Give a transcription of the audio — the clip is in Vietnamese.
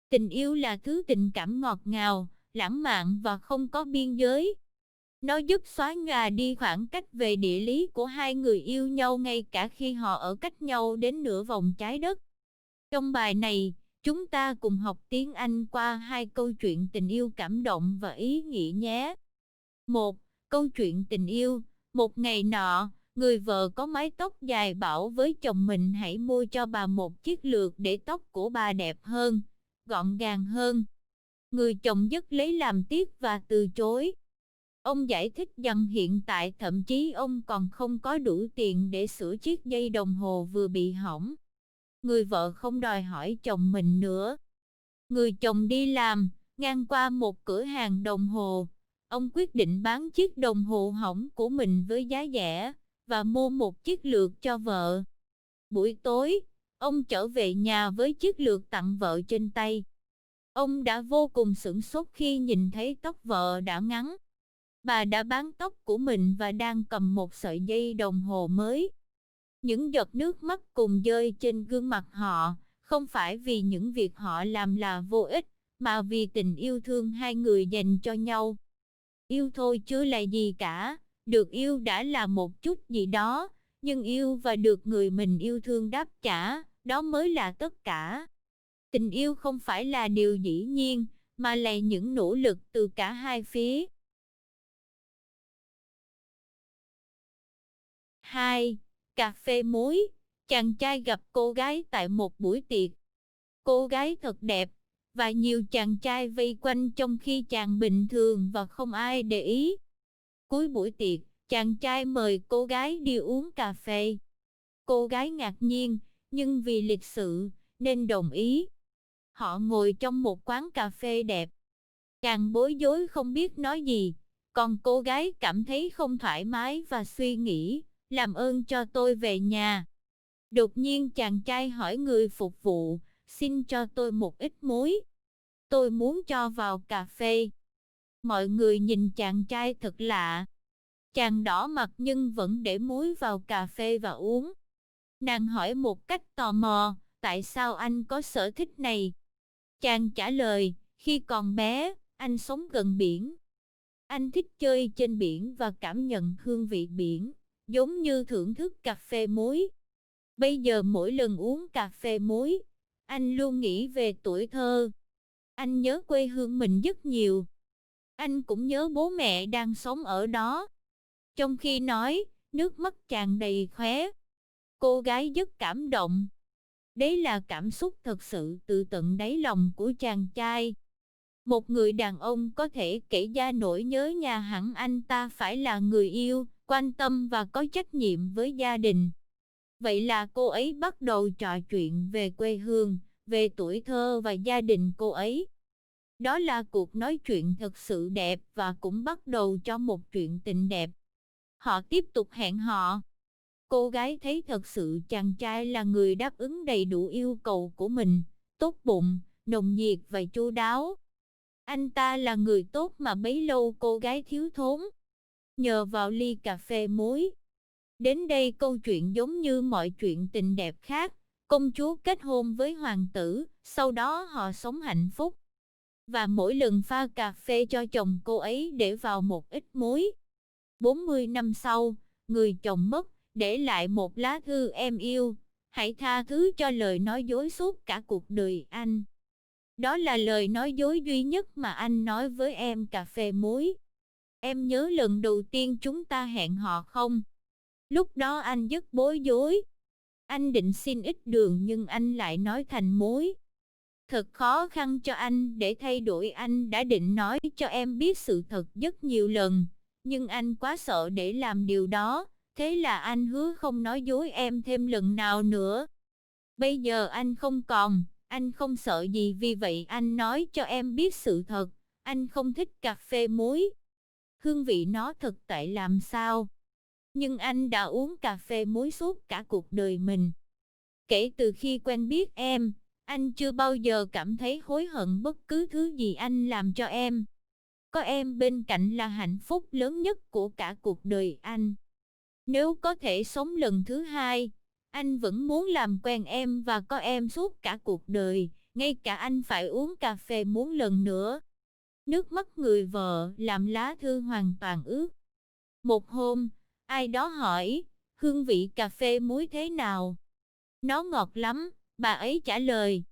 Tình yêu là thứ tình cảm ngọt ngào, lãng mạn và không có biên giới. Nó giúp xóa nhòa đi khoảng cách về địa lý của hai người yêu nhau ngay cả khi họ ở cách nhau đến nửa vòng trái đất. Trong bài này, chúng ta cùng học tiếng Anh qua hai câu chuyện tình yêu cảm động và ý nghĩa nhé. 1. Câu chuyện tình yêu. Một ngày nọ, người vợ có mái tóc dài bảo với chồng mình hãy mua cho bà một chiếc lược để tóc của bà đẹp hơn, gọn gàng hơn. Người chồng dứt lấy làm tiếc và từ chối. Ông giải thích rằng hiện tại thậm chí ông còn không có đủ tiền để sửa chiếc dây đồng hồ vừa bị hỏng. Người vợ không đòi hỏi chồng mình nữa. Người chồng đi làm, ngang qua một cửa hàng đồng hồ. Ông quyết định bán chiếc đồng hồ hỏng của mình với giá rẻ và mua một chiếc lược cho vợ. Buổi tối, ông trở về nhà với chiếc lược tặng vợ trên tay. Ông đã vô cùng sửng sốt khi nhìn thấy tóc vợ đã ngắn. Bà đã bán tóc của mình và đang cầm một sợi dây đồng hồ mới. Những giọt nước mắt cùng rơi trên gương mặt họ, không phải vì những việc họ làm là vô ích, mà vì tình yêu thương hai người dành cho nhau. Yêu thôi chưa là gì cả, được yêu đã là một chút gì đó, nhưng yêu và được người mình yêu thương đáp trả, đó mới là tất cả. Tình yêu không phải là điều dĩ nhiên, mà là những nỗ lực từ cả hai phía. 2. Cà phê muối. Chàng trai gặp cô gái tại một buổi tiệc. Cô gái thật đẹp, và nhiều chàng trai vây quanh trong khi chàng bình thường và không ai để ý. Cuối buổi tiệc, chàng trai mời cô gái đi uống cà phê. Cô gái ngạc nhiên, nhưng vì lịch sự, nên đồng ý. Họ ngồi trong một quán cà phê đẹp. Chàng bối rối không biết nói gì, còn cô gái cảm thấy không thoải mái và suy nghĩ, làm ơn cho tôi về nhà. Đột nhiên chàng trai hỏi người phục vụ, xin cho tôi một ít muối. Tôi muốn cho vào cà phê. Mọi người nhìn chàng trai thật lạ. Chàng đỏ mặt nhưng vẫn để muối vào cà phê và uống. Nàng hỏi một cách tò mò, tại sao anh có sở thích này? Chàng trả lời, khi còn bé, anh sống gần biển. Anh thích chơi trên biển và cảm nhận hương vị biển, giống như thưởng thức cà phê muối. Bây giờ mỗi lần uống cà phê muối, anh luôn nghĩ về tuổi thơ. Anh nhớ quê hương mình rất nhiều. Anh cũng nhớ bố mẹ đang sống ở đó. Trong khi nói, nước mắt tràn đầy khóe. Cô gái rất cảm động. Đấy là cảm xúc thật sự từ tận đáy lòng của chàng trai. Một người đàn ông có thể kể ra nỗi nhớ nhà hẳn anh ta phải là người yêu, quan tâm và có trách nhiệm với gia đình. Vậy là cô ấy bắt đầu trò chuyện về quê hương, về tuổi thơ và gia đình cô ấy. Đó là cuộc nói chuyện thật sự đẹp và cũng bắt đầu cho một chuyện tình đẹp. Họ tiếp tục hẹn hò. Cô gái thấy thật sự chàng trai là người đáp ứng đầy đủ yêu cầu của mình, tốt bụng, nồng nhiệt và chu đáo. Anh ta là người tốt mà bấy lâu cô gái thiếu thốn. Nhờ vào ly cà phê muối. Đến đây câu chuyện giống như mọi chuyện tình đẹp khác. Công chúa kết hôn với hoàng tử, sau đó họ sống hạnh phúc. Và mỗi lần pha cà phê cho chồng cô ấy để vào một ít muối. 40 năm sau, người chồng mất, để lại một lá thư: em yêu, hãy tha thứ cho lời nói dối suốt cả cuộc đời anh. Đó là lời nói dối duy nhất mà anh nói với em cà phê muối. Em nhớ lần đầu tiên chúng ta hẹn hò không? Lúc đó anh rất bối rối. Anh định xin ít đường nhưng anh lại nói thành muối. Thật khó khăn cho anh để thay đổi, anh đã định nói cho em biết sự thật rất nhiều lần. Nhưng anh quá sợ để làm điều đó, thế là anh hứa không nói dối em thêm lần nào nữa. Bây giờ anh không còn, anh không sợ gì, vì vậy anh nói cho em biết sự thật, anh không thích cà phê muối. Hương vị nó thật tệ làm sao. Nhưng anh đã uống cà phê muối suốt cả cuộc đời mình. Kể từ khi quen biết em, anh chưa bao giờ cảm thấy hối hận bất cứ thứ gì anh làm cho em. Có em bên cạnh là hạnh phúc lớn nhất của cả cuộc đời anh. Nếu có thể sống lần thứ hai, anh vẫn muốn làm quen em và có em suốt cả cuộc đời, ngay cả anh phải uống cà phê muối lần nữa. Nước mắt người vợ làm lá thư hoàn toàn ướt. Một hôm, ai đó hỏi, hương vị cà phê muối thế nào? Nó ngọt lắm, bà ấy trả lời.